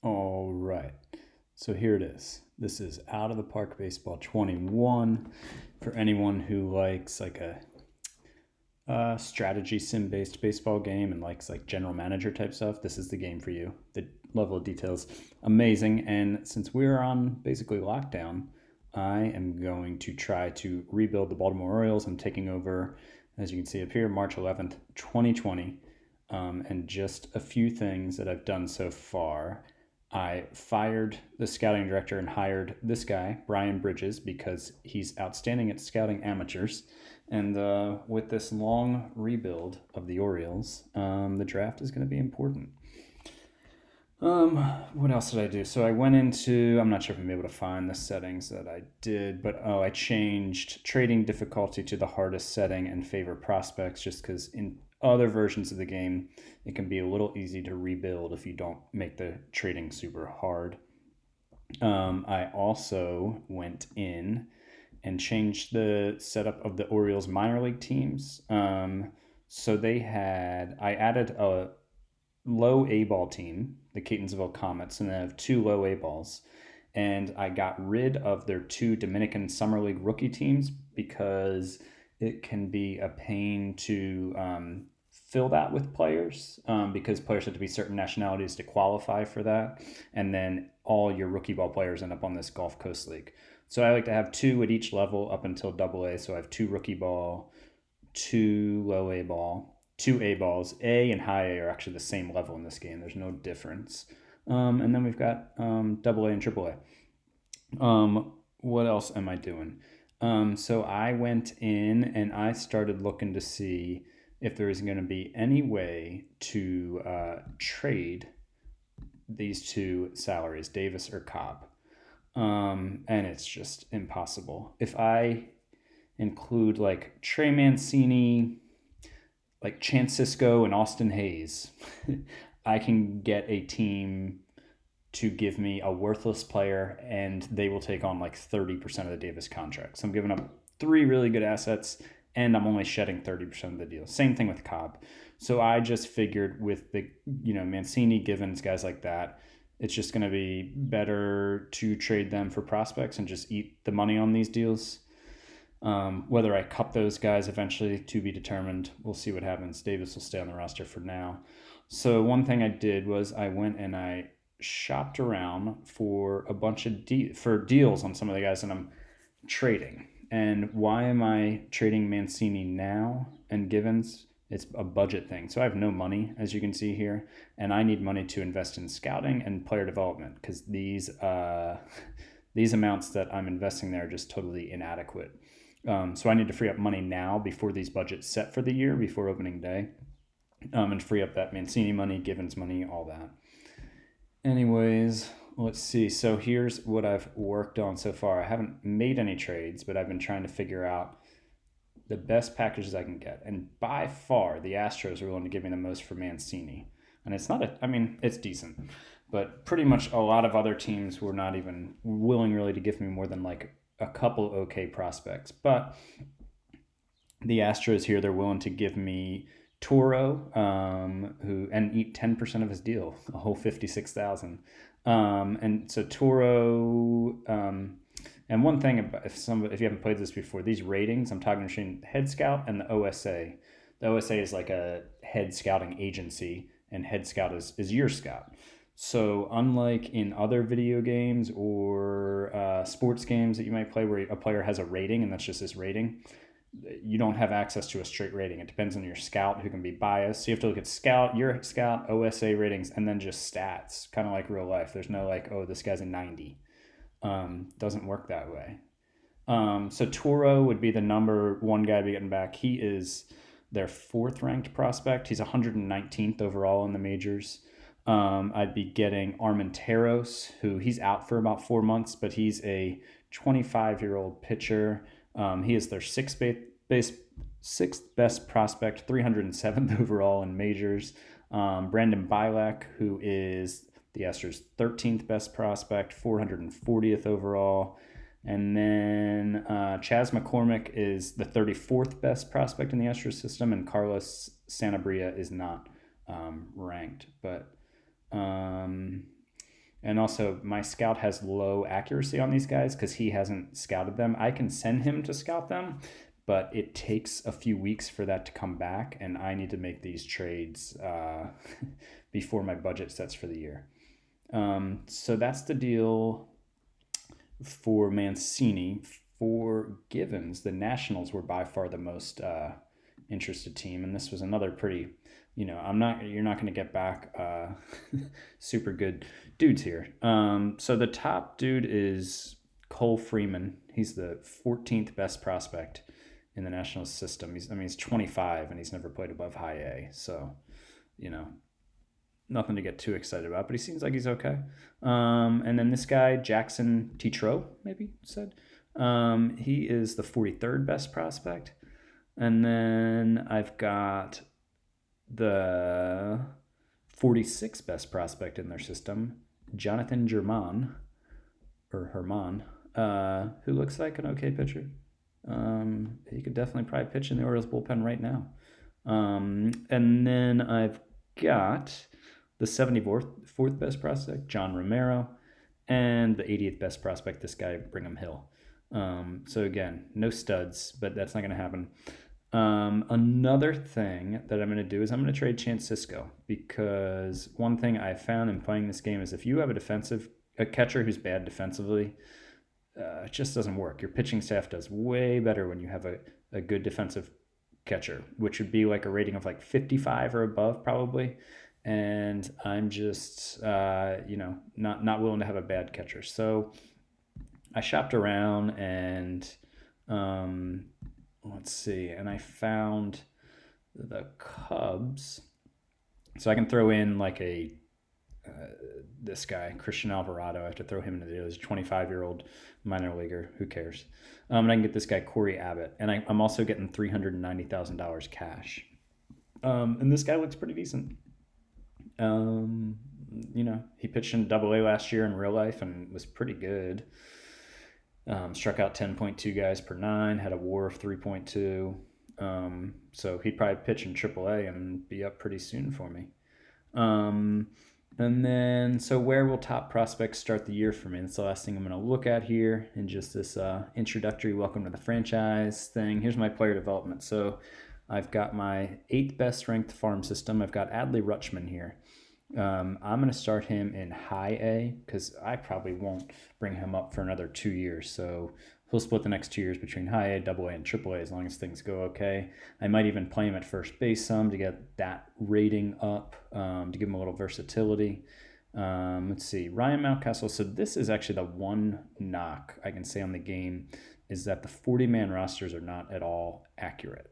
All right. So here it is. This is Out of the Park Baseball 21 for anyone who likes like a strategy sim based baseball game and likes like general manager type stuff. This is the game for you. The level of details amazing. And since we're on basically lockdown, I am going to try to rebuild the Baltimore Orioles. I'm taking over, as you can see up here, March 11th, 2020. And just a few things that I've done so far. I fired the scouting director and hired this guy, Brian Bridges, because he's outstanding at scouting amateurs. And with this long rebuild of the Orioles, the draft is going to be important. What else did I do? So I went into, I'm not sure if I'm able to find the settings that I did, but I changed trading difficulty to the hardest setting and favor prospects just because in other versions of the game, it can be a little easy to rebuild if you don't make the trading super hard. I also went in and changed the setup of the Orioles minor league teams. So I added a low A ball team, the Catonsville Comets, and they have two low A balls. And I got rid of their two Dominican Summer League rookie teams because it can be a pain to fill that with players because players have to be certain nationalities to qualify for that. And then all your rookie ball players end up on this Gulf Coast League. So I like to have two at each level up until double A. So I have two rookie ball, two low A ball, two A balls. A and high A are actually the same level in this game. There's no difference. And then we've got double A and triple A. What else am I doing? So I went in and I started looking to see if there is going to be any way to trade these two salaries, Davis or Cobb. And it's just impossible. If I include like Trey Mancini, like Chance Sisco, and Austin Hayes, I can get a team to give me a worthless player and they will take on like 30% of the Davis contract. So I'm giving up three really good assets and I'm only shedding 30% of the deal. Same thing with Cobb. So I just figured with the, Mancini, Givens, guys like that, it's just going to be better to trade them for prospects and just eat the money on these deals. Whether I cut those guys eventually to be determined, we'll see what happens. Davis will stay on the roster for now. So one thing I did was I went and I shopped around for a bunch of deals on some of the guys that I'm trading. And why am I trading Mancini now and Givens? It's a budget thing. So I have no money, as you can see here, and I need money to invest in scouting and player development because these amounts that I'm investing there are just totally inadequate. So I need to free up money now before these budgets set for the year, before opening day, and free up that Mancini money, Givens money, all that. Anyways, let's see. So here's what I've worked on so far. I haven't made any trades, but I've been trying to figure out the best packages I can get. And by far, the Astros are willing to give me the most for Mancini. And it's it's decent. But pretty much a lot of other teams were not even willing really to give me more than like a couple okay prospects. But the Astros here, they're willing to give me Toro, who and eat 10% of his deal, a whole 56,000. And so Toro, and one thing about if you haven't played this before, these ratings, I'm talking between Head Scout and the OSA. The OSA is like a head scouting agency, and Head Scout is your scout. So unlike in other video games or sports games that you might play where a player has a rating and that's just his rating, you don't have access to a straight rating. It depends on your scout who can be biased. So you have to look at your scout, OSA ratings, and then just stats, kind of like real life. There's no like, oh, this guy's a 90. Doesn't work that way. So Toro would be the number one guy to be getting back. He is their fourth ranked prospect. He's 119th overall in the majors. I'd be getting Armenteros, who he's out for about 4 months, but he's a 25-year-old pitcher. He is their sixth best prospect, 307th overall in majors. Brandon Bilek, who is the Astros' 13th best prospect, 440th overall. And then Chas McCormick is the 34th best prospect in the Astros system, and Carlos Sanabria is not ranked. But And also, my scout has low accuracy on these guys because he hasn't scouted them. I can send him to scout them, but it takes a few weeks for that to come back, and I need to make these trades before my budget sets for the year. So that's the deal for Mancini. For Givens, the Nationals were by far the most interested team, and this was another pretty, you're not going to get back super good dudes here. So the top dude is Cole Freeman. He's the 14th best prospect in the Nationals system. He's 25 and he's never played above high A. So, nothing to get too excited about, but he seems like he's okay. And then this guy, Jackson Tetreault, maybe said, he is the 43rd best prospect. And then I've got the 46th best prospect in their system, Jonathan German, who looks like an okay pitcher. He could definitely probably pitch in the Orioles bullpen right now. And then I've got the 74th best prospect, John Romero, and the 80th best prospect, this guy, Brigham Hill. So again, no studs, but that's not going to happen. Another thing that I'm going to do is I'm going to trade Chance Sisco, because one thing I found in playing this game is if you have a catcher who's bad defensively, it just doesn't work. Your pitching staff does way better when you have a good defensive catcher, which would be like a rating of like 55 or above probably. And I'm just, not willing to have a bad catcher. So I shopped around and let's see, and I found the Cubs. So I can throw in like this guy, Christian Alvarado. I have to throw him into the deal. He's a 25-year-old minor leaguer. Who cares? And I can get this guy, Corey Abbott. And I'm also getting $390,000 cash. And this guy looks pretty decent. He pitched in Double A last year in real life and was pretty good. Struck out 10.2 guys per 9, had a WAR of 3.2. So he'd probably pitch in Triple A and be up pretty soon for me. And then, so where will top prospects start the year for me? That's the last thing I'm going to look at here in just this introductory welcome to the franchise thing. Here's my player development. So I've got my 8th best ranked farm system. I've got Adley Rutschman here. I'm going to start him in high A because I probably won't bring him up for another 2 years. So he'll split the next 2 years between high A, Double A, and Triple A as long as things go okay. I might even play him at first base some to get that rating up, to give him a little versatility. Let's see, Ryan Mountcastle. So this is actually the one knock I can say on the game is that the 40-man rosters are not at all accurate.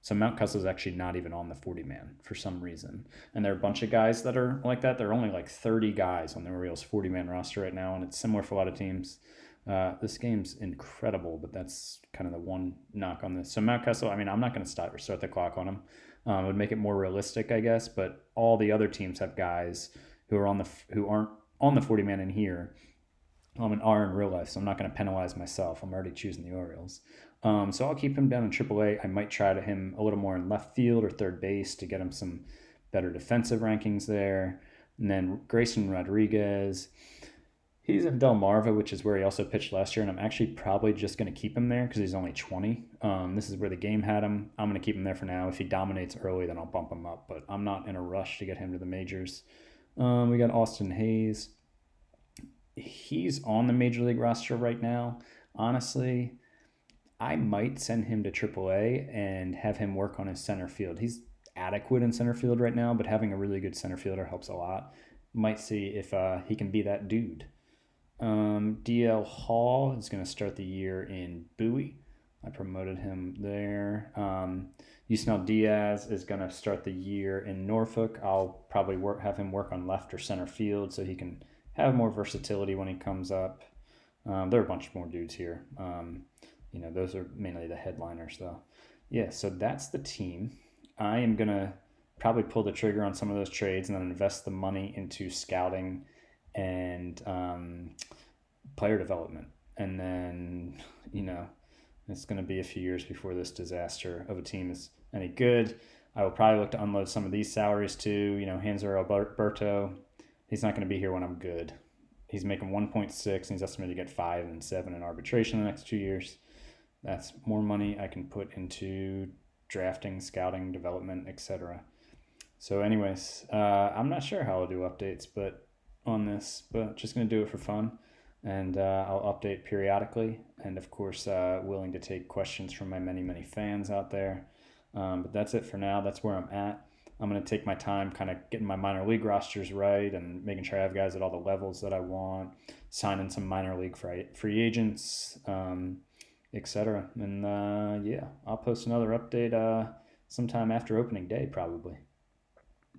So Mountcastle is actually not even on the 40-man for some reason. And there are a bunch of guys that are like that. There are only like 30 guys on the Orioles 40-man roster right now, and it's similar for a lot of teams. This game's incredible, but that's kind of the one knock on this. So Mountcastle, I'm not going to start the clock on him. It would make it more realistic, I guess, but all the other teams have guys who aren't on the 40-man in here and are in real life, so I'm not going to penalize myself. I'm already choosing the Orioles. So I'll keep him down in AAA. I might try to him a little more in left field or third base to get him some better defensive rankings there. And then Grayson Rodriguez, he's in Delmarva, which is where he also pitched last year, and I'm actually probably just going to keep him there because he's only 20. This is where the game had him. I'm going to keep him there for now. If he dominates early, then I'll bump him up, but I'm not in a rush to get him to the majors. We got Austin Hayes. He's on the major league roster right now. Honestly, I might send him to AAA and have him work on his center field. He's adequate in center field right now, but having a really good center fielder helps a lot. Might see if he can be that dude. DL Hall is going to start the year in Bowie. I promoted him there. Yusnel Diaz is going to start the year in Norfolk. I'll probably have him work on left or center field so he can have more versatility when he comes up. There are a bunch more dudes here. Those are mainly the headliners, though. Yeah, so that's the team. I am going to probably pull the trigger on some of those trades and then invest the money into scouting and player development. And then, it's going to be a few years before this disaster of a team is any good. I will probably look to unload some of these salaries too. Hanser Alberto, he's not going to be here when I'm good. He's making 1.6 and he's estimated to get 5 and 7 in arbitration in the next 2 years. That's more money I can put into drafting, scouting, development, etc. So, anyways, I'm not sure how I'll do updates, but on this, but just gonna do it for fun, and I'll update periodically, and of course, willing to take questions from my many fans out there. But that's it for now. That's where I'm at. I'm gonna take my time, kind of getting my minor league rosters right, and making sure I have guys at all the levels that I want, signing some minor league free agents, etc. And yeah, I'll post another update sometime after opening day, probably.